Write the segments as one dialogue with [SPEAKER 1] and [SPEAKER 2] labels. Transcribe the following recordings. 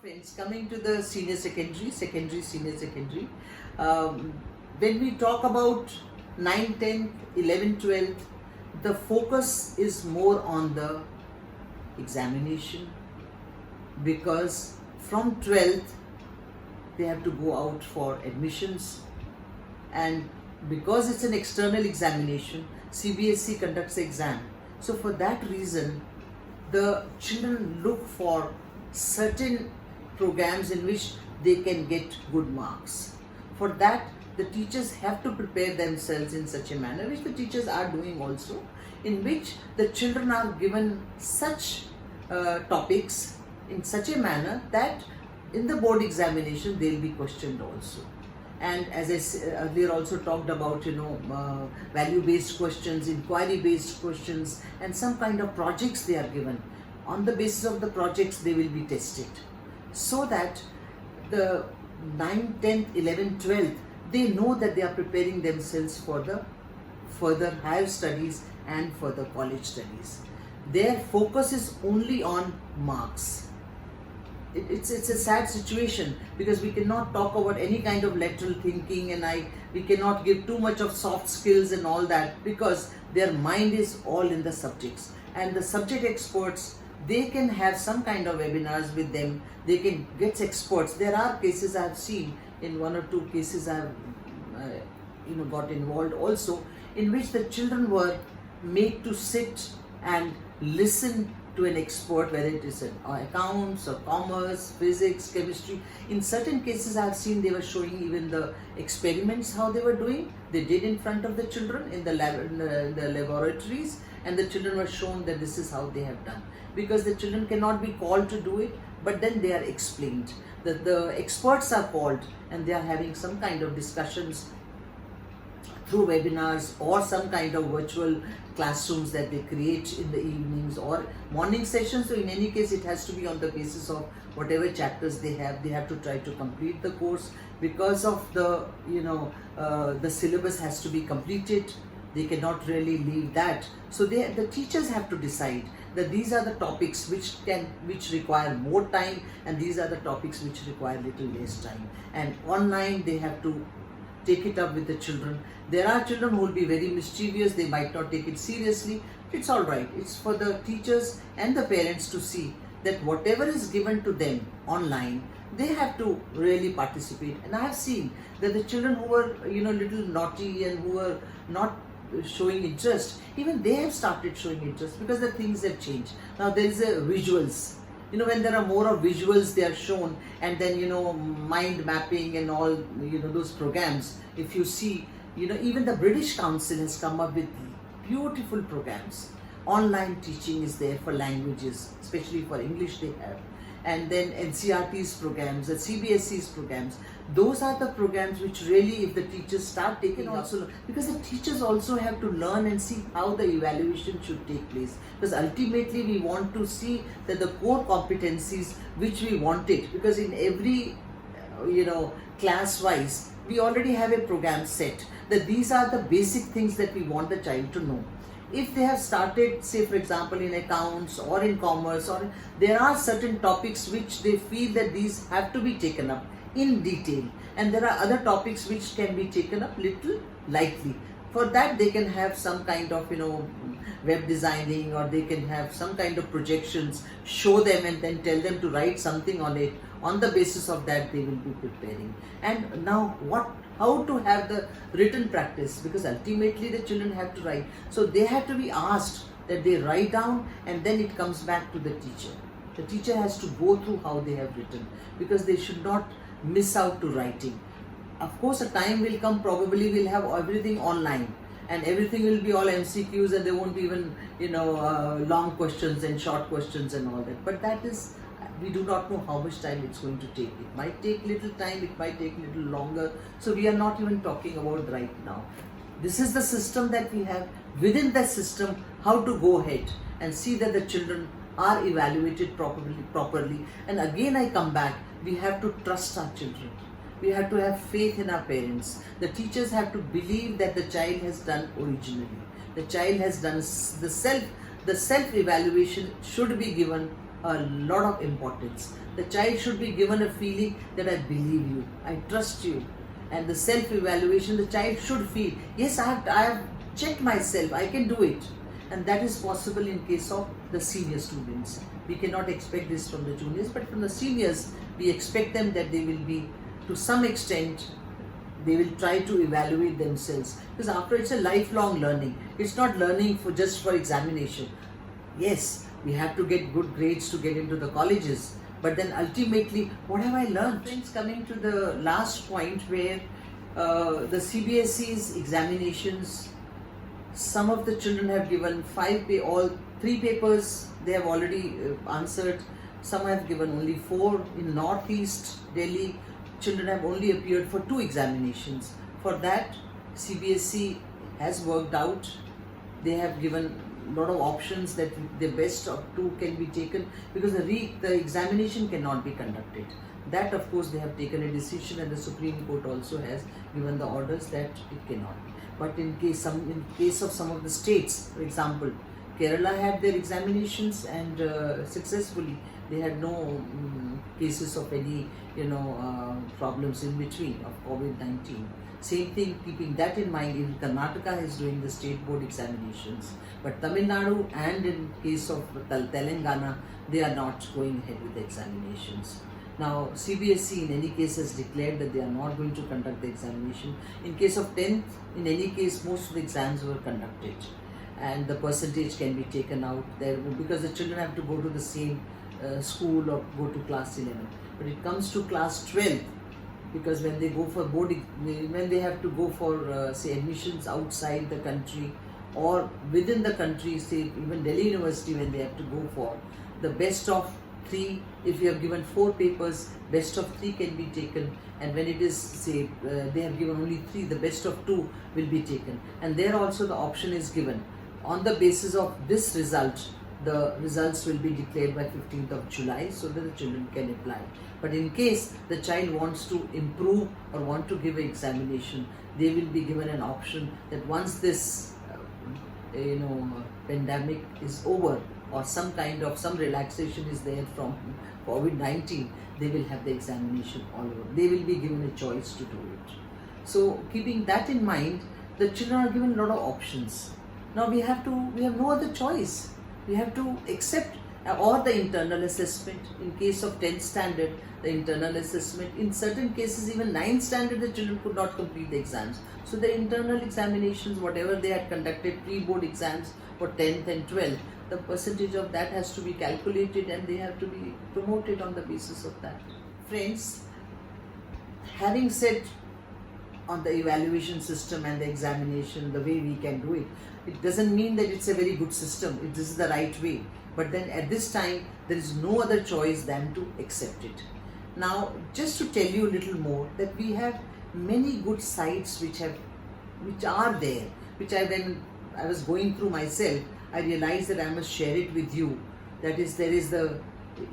[SPEAKER 1] Friends, coming to the senior secondary, when we talk about 9, 10, 11, 12, the focus is more on the examination, because from 12th they have to go out for admissions, and because it's an external examination, CBSE conducts the exam. So for that reason, the children look for certain programs in which they can get good marks. For that, the teachers have to prepare themselves in such a manner, which the teachers are doing also, in which the children are given such topics in such a manner that in the board examination they will be questioned also. And as I earlier also talked about, value-based questions, inquiry-based questions, and some kind of projects they are given. On the basis of the projects, they will be tested, so that the 9th, 10th, 11th, 12th, they know that they are preparing themselves for the further higher studies and further college studies. Their focus is only on marks. It's a sad situation, because we cannot talk about any kind of lateral thinking, and we cannot give too much of soft skills and all that, because their mind is all in the subjects. And the subject experts, they can have some kind of webinars with them, they can get experts. There are cases I have seen, in 1 or 2 cases I have got involved also, in which the children were made to sit and listen to an expert, whether it is accounts or commerce, physics, chemistry. In certain cases I have seen they were showing even the experiments, how they were doing. They did in front of the children in the laboratories, and the children were shown that this is how they have done. Because the children cannot be called to do it, but then they are explained. The experts are called, and they are having some kind of discussions through webinars or some kind of virtual classrooms that they create in the evenings or morning sessions. So in any case, it has to be on the basis of whatever chapters they have. They have to try to complete the course, because of the syllabus has to be completed. They cannot really leave that. So the teachers have to decide that these are the topics which require more time, and these are the topics which require little less time. And online they have to take it up with the children. There are children who will be very mischievous, they might not take it seriously. It's all right. It's for the teachers and the parents to see that whatever is given to them online, they have to really participate. And I have seen that the children who were little naughty and who were not showing interest, even they have started showing interest, because the things have changed. Now there is a visuals. When there are more of visuals, they are shown, and then mind mapping and all those programs. If you see, even the British Council has come up with beautiful programs. Online teaching is there for languages, especially for English they have. And then NCRT's programs, the CBSE's programs, those are the programs which really, if the teachers start taking also, because the teachers also have to learn and see how the evaluation should take place. Because ultimately we want to see that the core competencies which we wanted, because in every class wise, we already have a program set, that these are the basic things that we want the child to know. If they have started, say for example in accounts or in commerce, or there are certain topics which they feel that these have to be taken up in detail, and there are other topics which can be taken up little lightly. For that they can have some kind of web designing, or they can have some kind of projections, show them and then tell them to write something on it. On the basis of that they will be preparing. And now how to have the written practice, because ultimately the children have to write. So they have to be asked that they write down, and then it comes back to the teacher. The teacher has to go through how they have written, because they should not miss out to writing. Of course, a time will come, probably we'll have everything online, and everything will be all MCQs, and there won't be even long questions and short questions and all that. But that is, we do not know how much time it's going to take. It might take little time, it might take little longer. So we are not even talking about right now. This is the system that we have. Within that system, how to go ahead and see that the children are evaluated properly. And again I come back, we have to trust our children. We have to have faith in our parents. The teachers have to believe that the child has done originally. The child has done the self-evaluation should be given a lot of importance. The child should be given a feeling that I believe you, I trust you. And the self-evaluation, the child should feel, yes, I have checked myself, I can do it. And that is possible in case of the senior students. We cannot expect this from the juniors, but from the seniors, we expect them that they will be, to some extent, they will try to evaluate themselves. Because after, it's a lifelong learning. It's not learning for just for examination. Yes, we have to get good grades to get into the colleges, but then ultimately, what have I learned? Friends, coming to the last point where the CBSE's examinations, some of the children have given all 3 papers they have already answered. Some have given only 4. In Northeast Delhi, children have only appeared for 2 examinations. For that, CBSE has worked out. They have given a lot of options that the best of 2 can be taken, because the examination cannot be conducted. That, of course, they have taken a decision, and the Supreme Court also has given the orders that it cannot be. But in case of some of the states, for example, Kerala had their examinations and successfully. They had no cases of any problems in between of COVID-19. Same thing, keeping that in mind, even Karnataka is doing the state board examinations. But Tamil Nadu and in case of Telangana, they are not going ahead with the examinations. Now, CBSE in any case has declared that they are not going to conduct the examination. In case of 10th, in any case, most of the exams were conducted. And the percentage can be taken out there because the children have to go to the same school or go to class 11. But it comes to class 12, because when they go for when they have to go for say admissions outside the country or within the country, say even Delhi University, when they have to go for the best of 3, if you have given 4 papers, best of 3 can be taken, and when it is say they have given only 3, the best of 2 will be taken, and there also the option is given. On the basis of this result, the results will be declared by 15th of July so that the children can apply. But in case the child wants to improve or want to give an examination, they will be given an option that once this pandemic is over, or some relaxation is there from COVID-19, they will have the examination all over. They will be given a choice to do it. So keeping that in mind, the children are given a lot of options. Now we have no other choice. We have to accept or the internal assessment. In case of 10th standard, the internal assessment. In certain cases, even 9th standard, the children could not complete the exams. So the internal examinations, whatever they had conducted, pre-board exams for 10th and 12th, the percentage of that has to be calculated and they have to be promoted on the basis of that. Friends, having said on the evaluation system and the examination, the way we can do it, it doesn't mean that it's a very good system. This is the right way. But then at this time, there is no other choice than to accept it. Now, just to tell you a little more, that we have many good sites which are there, when I was going through myself, I realized that I must share it with you. That is, there is the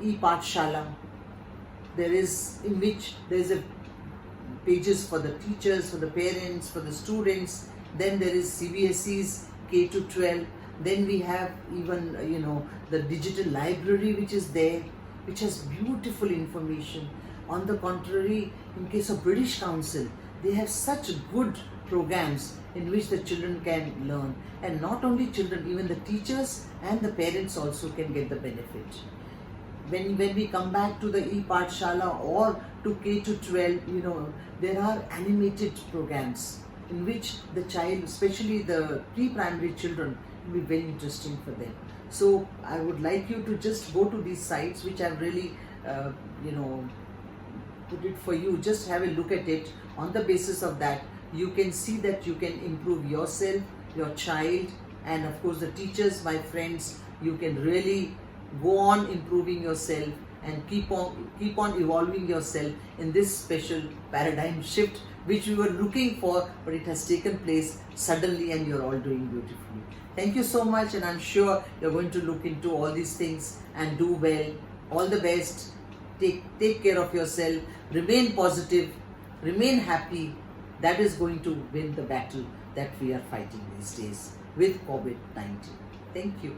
[SPEAKER 1] e-Pathshala, in which there is a pages for the teachers, for the parents, for the students. Then there is CBSE's K to 12. Then we have even the digital library which is there, which has beautiful information. On the contrary, in case of British Council, they have such good programs in which the children can learn, and not only children, even the teachers and the parents also can get the benefit. When we come back to the e-Pathshala or to K to 12, there are animated programs in which the child, especially the pre-primary children, will be very interesting for them. So I would like you to just go to these sites which I've really, put it for you. Just have a look at it. On the basis of that, you can see that you can improve yourself, your child, and of course the teachers, my friends. You can really go on improving yourself and keep on evolving yourself in this special paradigm shift which we were looking for, but it has taken place suddenly and you're all doing beautifully. Thank you so much, and I'm sure you're going to look into all these things and do well. All the best. Take care of yourself. Remain positive. Remain happy. That is going to win the battle that we are fighting these days with COVID-19. Thank you.